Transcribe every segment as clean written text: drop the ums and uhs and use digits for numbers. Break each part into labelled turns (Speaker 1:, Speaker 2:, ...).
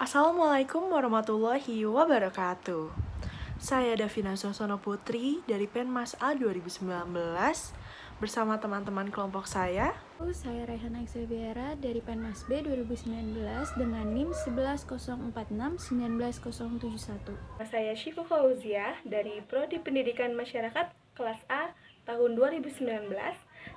Speaker 1: Assalamualaikum warahmatullahi wabarakatuh. Saya Davina Sosono Putri dari Penmas A 2019 bersama teman-teman kelompok saya.
Speaker 2: Saya Rehana Xaviera dari Penmas B 2019 dengan NIM 1104619191.
Speaker 3: Saya Syifa Fauziah dari Prodi Pendidikan Masyarakat kelas A tahun 2019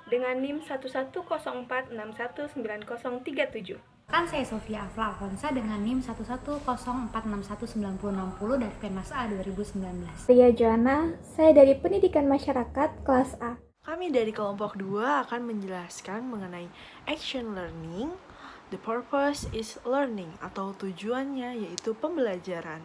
Speaker 3: dengan NIM 1104619037.
Speaker 4: Saya Sofia Afla Alfonsa dengan NIM 1104619060 dari Penmas A 2019.
Speaker 5: Saya Joanna, saya dari Pendidikan Masyarakat kelas A.
Speaker 1: Kami dari kelompok 2 akan menjelaskan mengenai action learning. The purpose is learning atau tujuannya yaitu pembelajaran.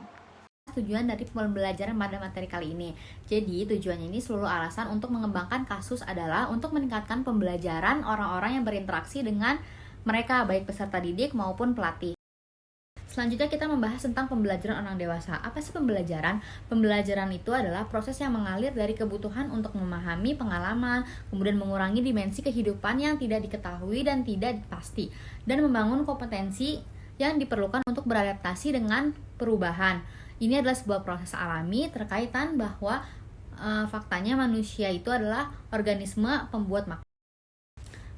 Speaker 4: Tujuan dari pembelajaran pada materi kali ini. Jadi tujuannya ini seluruh alasan untuk mengembangkan kasus adalah untuk meningkatkan pembelajaran orang-orang yang berinteraksi dengan mereka, baik peserta didik maupun pelatih. Selanjutnya kita membahas tentang pembelajaran orang dewasa. Apa sih pembelajaran? Pembelajaran itu adalah proses yang mengalir dari kebutuhan untuk memahami pengalaman, kemudian mengurangi dimensi kehidupan yang tidak diketahui dan tidak pasti, dan membangun kompetensi yang diperlukan untuk beradaptasi dengan perubahan. Ini adalah sebuah proses alami terkaitan bahwa faktanya manusia itu adalah organisme pembuat makna.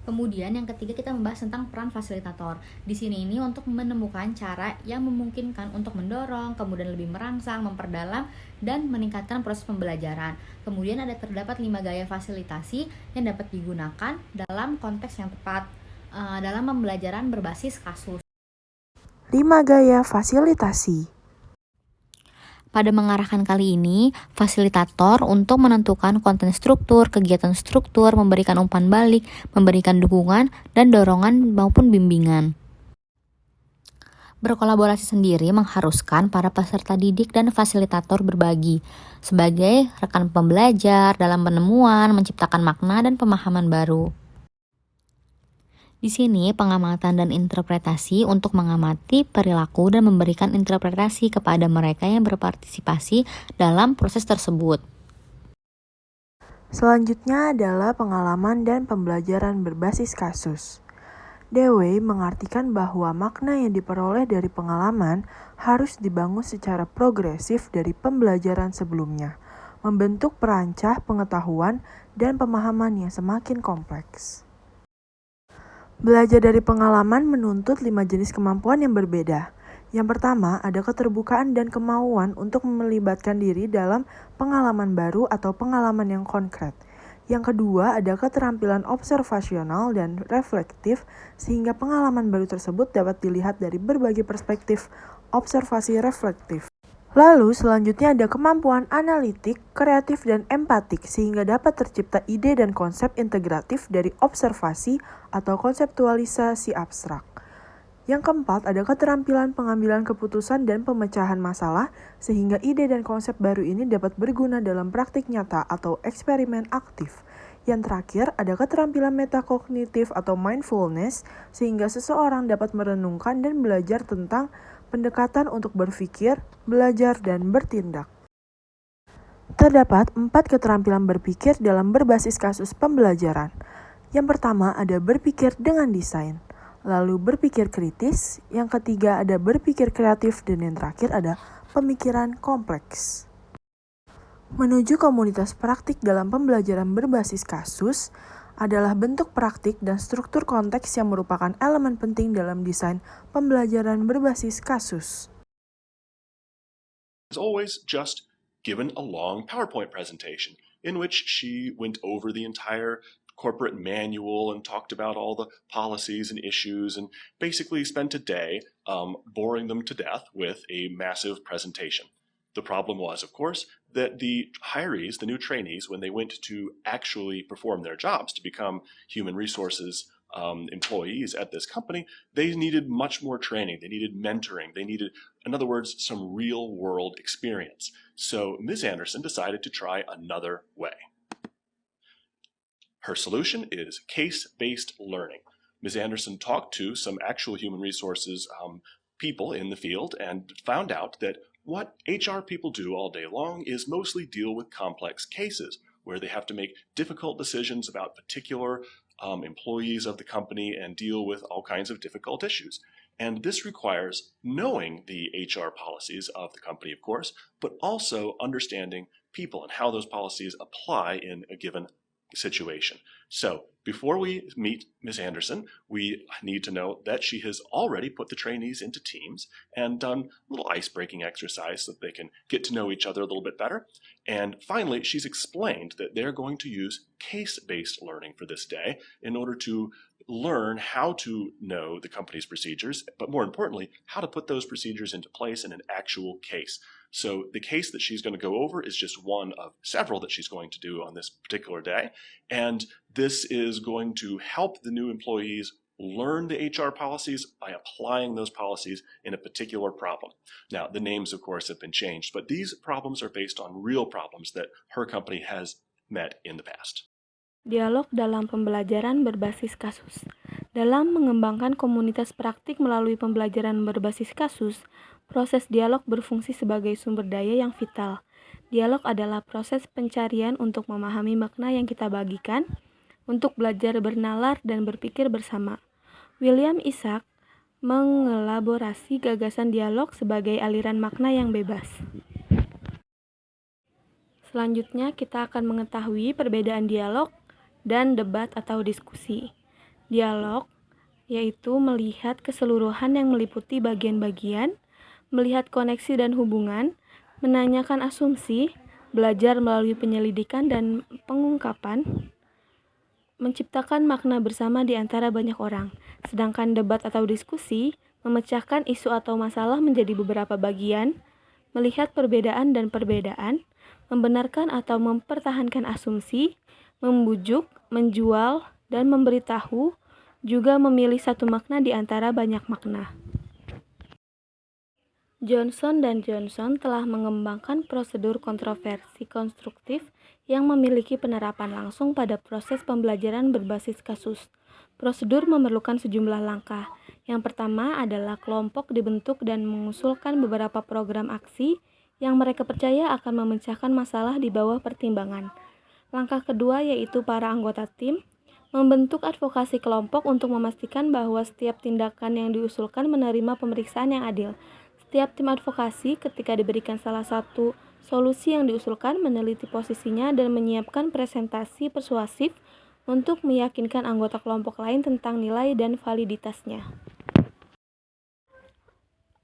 Speaker 4: Kemudian yang ketiga kita membahas tentang peran fasilitator. Di sini ini untuk menemukan cara yang memungkinkan untuk mendorong, kemudian lebih merangsang, memperdalam, dan meningkatkan proses pembelajaran. Kemudian terdapat 5 gaya fasilitasi yang dapat digunakan dalam konteks yang tepat dalam pembelajaran berbasis kasus.
Speaker 1: 5 gaya fasilitasi.
Speaker 4: Pada mengarahkan kali ini, fasilitator untuk menentukan konten struktur, kegiatan struktur, memberikan umpan balik, memberikan dukungan, dan dorongan maupun bimbingan. Berkolaborasi sendiri mengharuskan para peserta didik dan fasilitator berbagi sebagai rekan pembelajar dalam penemuan, menciptakan makna dan pemahaman baru. Di sini pengamatan dan interpretasi untuk mengamati perilaku dan memberikan interpretasi kepada mereka yang berpartisipasi dalam proses tersebut.
Speaker 1: Selanjutnya adalah pengalaman dan pembelajaran berbasis kasus. Dewey mengartikan bahwa makna yang diperoleh dari pengalaman harus dibangun secara progresif dari pembelajaran sebelumnya, membentuk perancah pengetahuan dan pemahaman yang semakin kompleks. Belajar dari pengalaman menuntut 5 jenis kemampuan yang berbeda. Yang pertama, ada keterbukaan dan kemauan untuk melibatkan diri dalam pengalaman baru atau pengalaman yang konkret. Yang kedua, ada keterampilan observasional dan reflektif sehingga pengalaman baru tersebut dapat dilihat dari berbagai perspektif observasi reflektif. Lalu selanjutnya ada kemampuan analitik, kreatif, dan empatik sehingga dapat tercipta ide dan konsep integratif dari observasi atau konseptualisasi abstrak. Yang keempat ada keterampilan pengambilan keputusan dan pemecahan masalah sehingga ide dan konsep baru ini dapat berguna dalam praktik nyata atau eksperimen aktif. Yang terakhir ada keterampilan metakognitif atau mindfulness sehingga seseorang dapat merenungkan dan belajar tentang pendekatan untuk berpikir, belajar, dan bertindak. Terdapat 4 keterampilan berpikir dalam berbasis kasus pembelajaran. Yang pertama ada berpikir dengan desain, lalu berpikir kritis, yang ketiga ada berpikir kreatif, dan yang terakhir ada pemikiran kompleks. Menuju komunitas praktik dalam pembelajaran berbasis kasus adalah bentuk praktik dan struktur konteks yang merupakan elemen penting dalam desain pembelajaran berbasis kasus.
Speaker 6: As always, just given a long PowerPoint presentation in which she went over the entire corporate manual and talked about all the policies and issues and basically spent a day boring them to death with a massive presentation. The problem was, of course, that the hirees, the new trainees, when they went to actually perform their jobs to become human resources employees at this company, they needed much more training. They needed mentoring. They needed, in other words, some real world experience. So Ms. Anderson decided to try another way. Her solution is case-based learning. Ms. Anderson talked to some actual human resources people in the field and found out that what HR people do all day long is mostly deal with complex cases where they have to make difficult decisions about particular employees of the company and deal with all kinds of difficult issues. And this requires knowing the HR policies of the company, of course, but also understanding people and how those policies apply in a given situation. So before we meet Ms. Anderson, we need to know that she has already put the trainees into teams and done a little ice-breaking exercise so that they can get to know each other a little bit better. And finally, she's explained that they're going to use case-based learning for this day in order to learn how to know the company's procedures, but more importantly, how to put those procedures into place in an actual case. So the case that she's going to go over is just one of several that she's going to do on this particular day. And this is going to help the new employees learn the HR policies by applying those policies in a particular problem. Now, the names, of course, have been changed, but these problems are based on real problems that her company has met in the past.
Speaker 3: Dialog dalam pembelajaran berbasis kasus. Dalam mengembangkan komunitas praktik melalui pembelajaran berbasis kasus, proses dialog berfungsi sebagai sumber daya yang vital. Dialog adalah proses pencarian untuk memahami makna yang kita bagikan, untuk belajar bernalar dan berpikir bersama. William Isaac mengelaborasi gagasan dialog sebagai aliran makna yang bebas. Selanjutnya, kita akan mengetahui perbedaan dialog dan debat atau diskusi. Dialog yaitu melihat keseluruhan yang meliputi bagian-bagian, melihat koneksi dan hubungan, menanyakan asumsi, belajar melalui penyelidikan dan pengungkapan, menciptakan makna bersama di antara banyak orang. Sedangkan debat atau diskusi memecahkan isu atau masalah menjadi beberapa bagian, melihat perbedaan dan perbedaan, membenarkan atau mempertahankan asumsi, membujuk, menjual, dan memberitahu, juga memilih satu makna di antara banyak makna. Johnson dan Johnson telah mengembangkan prosedur kontroversi konstruktif yang memiliki penerapan langsung pada proses pembelajaran berbasis kasus. Prosedur memerlukan sejumlah langkah. Yang pertama adalah kelompok dibentuk dan mengusulkan beberapa program aksi yang mereka percaya akan memecahkan masalah di bawah pertimbangan. Langkah kedua yaitu para anggota tim membentuk advokasi kelompok untuk memastikan bahwa setiap tindakan yang diusulkan menerima pemeriksaan yang adil. Setiap tim advokasi ketika diberikan salah satu solusi yang diusulkan meneliti posisinya dan menyiapkan presentasi persuasif untuk meyakinkan anggota kelompok lain tentang nilai dan validitasnya.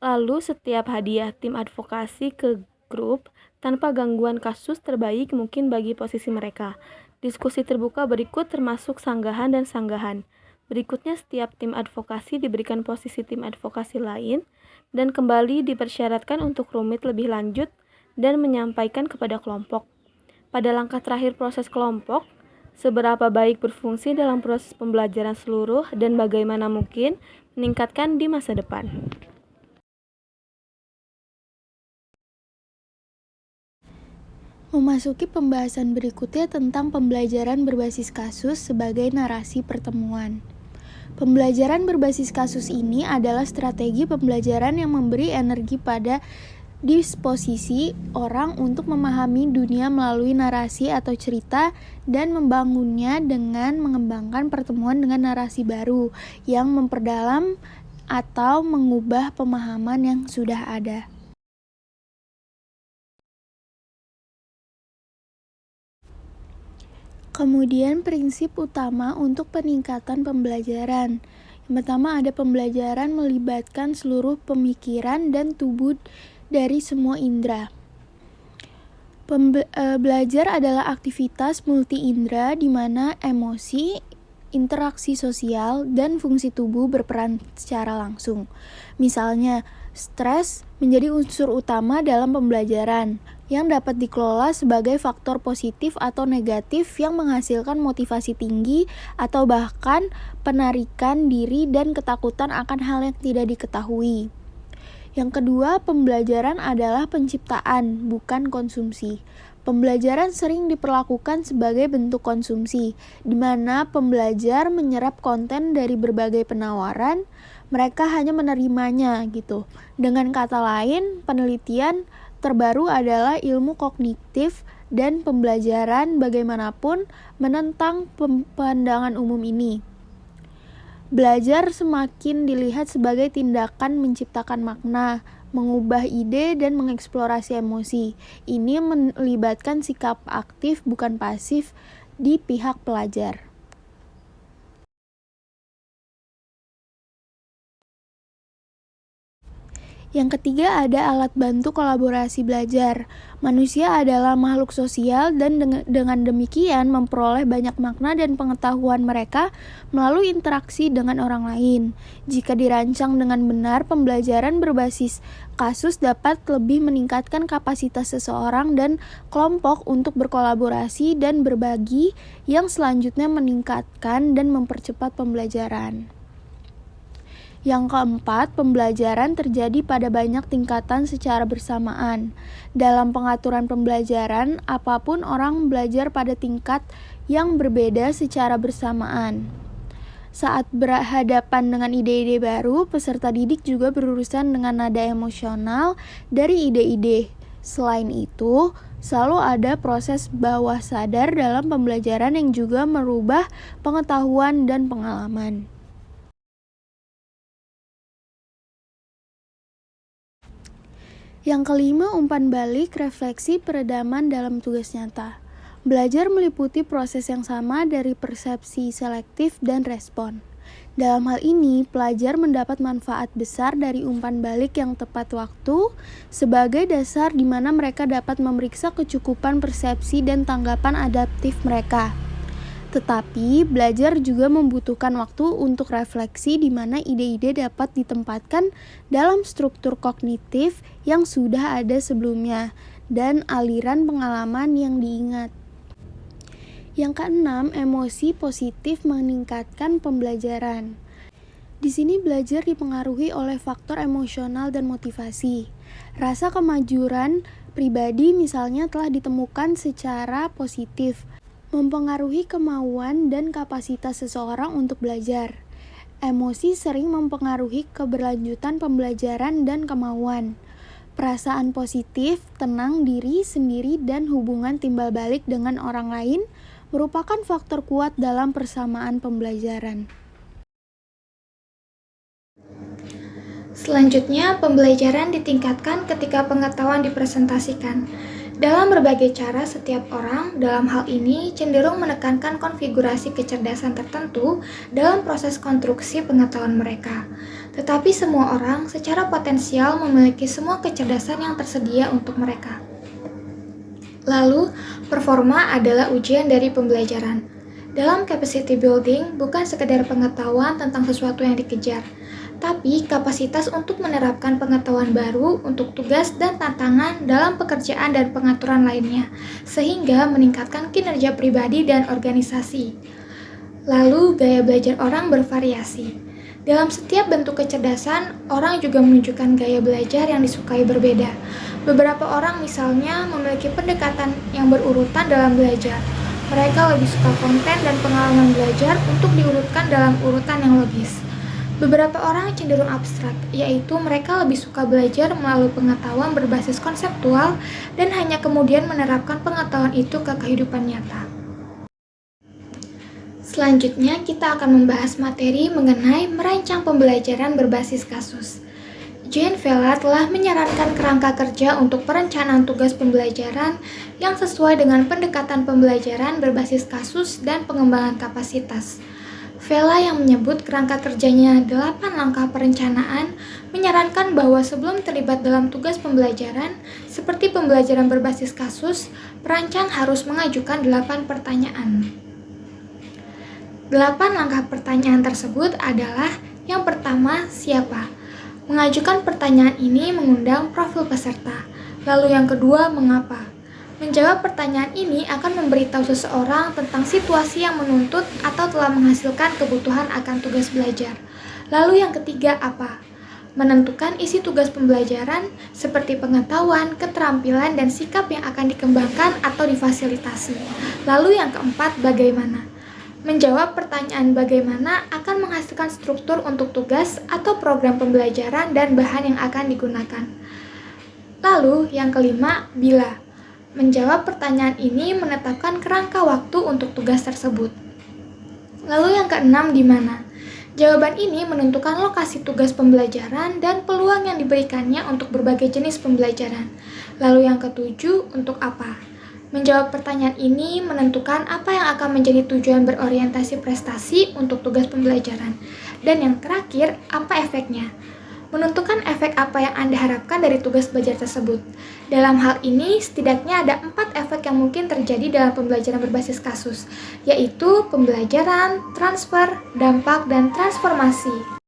Speaker 3: Lalu setiap hadiah tim advokasi ke grup tanpa gangguan kasus terbaik mungkin bagi posisi mereka. Diskusi terbuka berikut termasuk sanggahan dan sanggahan. Berikutnya setiap tim advokasi diberikan posisi tim advokasi lain dan kembali dipersyaratkan untuk rumit lebih lanjut dan menyampaikan kepada kelompok. Pada langkah terakhir proses kelompok, seberapa baik berfungsi dalam proses pembelajaran seluruh dan bagaimana mungkin meningkatkan di masa depan.
Speaker 7: Memasuki pembahasan berikutnya tentang pembelajaran berbasis kasus sebagai narasi pertemuan. Pembelajaran berbasis kasus ini adalah strategi pembelajaran yang memberi energi pada disposisi orang untuk memahami dunia melalui narasi atau cerita dan membangunnya dengan mengembangkan pertemuan dengan narasi baru yang memperdalam atau mengubah pemahaman yang sudah ada. Kemudian prinsip utama untuk peningkatan pembelajaran. Yang pertama ada pembelajaran melibatkan seluruh pemikiran dan tubuh dari semua indera. Belajar adalah aktivitas multi indera di mana emosi, interaksi sosial, dan fungsi tubuh berperan secara langsung. Misalnya, stres menjadi unsur utama dalam pembelajaran yang dapat dikelola sebagai faktor positif atau negatif yang menghasilkan motivasi tinggi atau bahkan penarikan diri dan ketakutan akan hal yang tidak diketahui. Yang kedua, pembelajaran adalah penciptaan, bukan konsumsi. Pembelajaran sering diperlakukan sebagai bentuk konsumsi, di mana pembelajar menyerap konten dari berbagai penawaran, mereka hanya menerimanya gitu. Dengan kata lain, penelitian terbaru adalah ilmu kognitif dan pembelajaran bagaimanapun menentang pandangan umum ini. Belajar semakin dilihat sebagai tindakan menciptakan makna, mengubah ide, dan mengeksplorasi emosi. Ini melibatkan sikap aktif bukan pasif di pihak pelajar. Yang ketiga ada alat bantu kolaborasi belajar. Manusia adalah makhluk sosial dan dengan demikian memperoleh banyak makna dan pengetahuan mereka melalui interaksi dengan orang lain. Jika dirancang dengan benar, pembelajaran berbasis kasus dapat lebih meningkatkan kapasitas seseorang dan kelompok untuk berkolaborasi dan berbagi yang selanjutnya meningkatkan dan mempercepat pembelajaran. Yang keempat, pembelajaran terjadi pada banyak tingkatan secara bersamaan. Dalam pengaturan pembelajaran, apapun orang belajar pada tingkat yang berbeda secara bersamaan. Saat berhadapan dengan ide-ide baru, peserta didik juga berurusan dengan nada emosional dari ide-ide. Selain itu, selalu ada proses bawah sadar dalam pembelajaran yang juga merubah pengetahuan dan pengalaman. Yang kelima, umpan balik, refleksi, peredaman dalam tugas nyata. Belajar meliputi proses yang sama dari persepsi selektif dan respon. Dalam hal ini, pelajar mendapat manfaat besar dari umpan balik yang tepat waktu sebagai dasar di mana mereka dapat memeriksa kecukupan persepsi dan tanggapan adaptif mereka. Tetapi, belajar juga membutuhkan waktu untuk refleksi di mana ide-ide dapat ditempatkan dalam struktur kognitif yang sudah ada sebelumnya dan aliran pengalaman yang diingat. Yang keenam, emosi positif meningkatkan pembelajaran. Di sini belajar dipengaruhi oleh faktor emosional dan motivasi. Rasa kemajuan pribadi misalnya telah ditemukan secara positif, mempengaruhi kemauan dan kapasitas seseorang untuk belajar. Emosi sering mempengaruhi keberlanjutan pembelajaran dan kemauan. Perasaan positif, tenang diri sendiri, dan hubungan timbal balik dengan orang lain merupakan faktor kuat dalam persamaan pembelajaran.
Speaker 5: Selanjutnya, pembelajaran ditingkatkan ketika pengetahuan dipresentasikan. Dalam berbagai cara, setiap orang dalam hal ini cenderung menekankan konfigurasi kecerdasan tertentu dalam proses konstruksi pengetahuan mereka. Tetapi semua orang secara potensial memiliki semua kecerdasan yang tersedia untuk mereka. Lalu, performa adalah ujian dari pembelajaran. Dalam capacity building, bukan sekedar pengetahuan tentang sesuatu yang dikejar, tapi kapasitas untuk menerapkan pengetahuan baru untuk tugas dan tantangan dalam pekerjaan dan pengaturan lainnya, sehingga meningkatkan kinerja pribadi dan organisasi. Lalu, gaya belajar orang bervariasi. Dalam setiap bentuk kecerdasan, orang juga menunjukkan gaya belajar yang disukai berbeda. Beberapa orang misalnya memiliki pendekatan yang berurutan dalam belajar. Mereka lebih suka konten dan pengalaman belajar untuk diurutkan dalam urutan yang logis. Beberapa orang cenderung abstrak, yaitu mereka lebih suka belajar melalui pengetahuan berbasis konseptual dan hanya kemudian menerapkan pengetahuan itu ke kehidupan nyata. Selanjutnya, kita akan membahas materi mengenai merancang pembelajaran berbasis kasus. Jean Vella telah menyarankan kerangka kerja untuk perencanaan tugas pembelajaran yang sesuai dengan pendekatan pembelajaran berbasis kasus dan pengembangan kapasitas. Vella yang menyebut kerangka kerjanya 8 langkah perencanaan menyarankan bahwa sebelum terlibat dalam tugas pembelajaran, seperti pembelajaran berbasis kasus, perancang harus mengajukan 8 pertanyaan. 8 langkah pertanyaan tersebut adalah: yang pertama, siapa? Mengajukan pertanyaan ini mengundang profil peserta. Lalu yang kedua, mengapa? Menjawab pertanyaan ini akan memberitahu seseorang tentang situasi yang menuntut atau telah menghasilkan kebutuhan akan tugas belajar. Lalu yang ketiga, apa? Menentukan isi tugas pembelajaran seperti pengetahuan, keterampilan, dan sikap yang akan dikembangkan atau difasilitasi. Lalu yang keempat, bagaimana? Menjawab pertanyaan bagaimana akan menghasilkan struktur untuk tugas atau program pembelajaran dan bahan yang akan digunakan. Lalu yang kelima, bila. Menjawab pertanyaan ini menetapkan kerangka waktu untuk tugas tersebut. Lalu yang keenam, di mana? Jawaban ini menentukan lokasi tugas pembelajaran dan peluang yang diberikannya untuk berbagai jenis pembelajaran. Lalu yang ketujuh, untuk apa? Menjawab pertanyaan ini menentukan apa yang akan menjadi tujuan berorientasi prestasi untuk tugas pembelajaran. Dan yang terakhir, apa efeknya? Menentukan efek apa yang Anda harapkan dari tugas belajar tersebut. Dalam hal ini, setidaknya ada 4 efek yang mungkin terjadi dalam pembelajaran berbasis kasus, yaitu pembelajaran, transfer, dampak, dan transformasi.